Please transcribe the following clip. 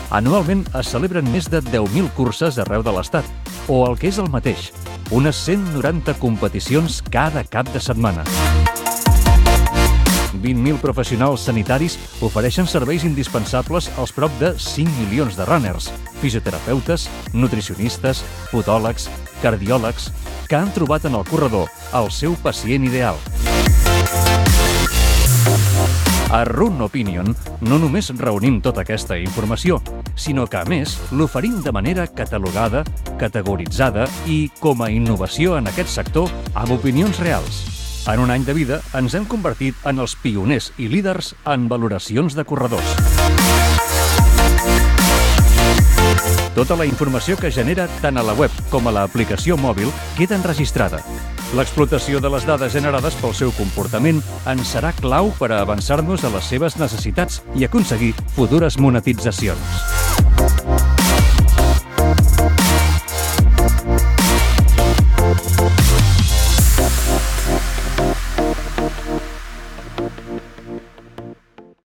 Anualment es celebren més de 10.000 curses arreu de l'Estat, o el que és el mateix, unes 190 competicions cada cap de setmana. 20.000 professionals sanitaris ofereixen serveis indispensables als prop de 5 milions de runners, fisioterapeutes, nutricionistes, podòlegs, cardiòlegs, que han trobat en el corredor el seu pacient ideal. A Run Opinion no només reunim tota aquesta informació, sinó que, a més, l'oferim de manera catalogada, categoritzada i com a innovació en aquest sector amb opinions reals. En un any de vida ens hem convertit en els pioners i líders en valoracions de corredors. Tota la informació que genera tant a la web com a l'aplicació mòbil queda enregistrada. L'explotació de les dades generades pel seu comportament ens serà clau per a avançar-nos a les seves necessitats i aconseguir futures monetitzacions.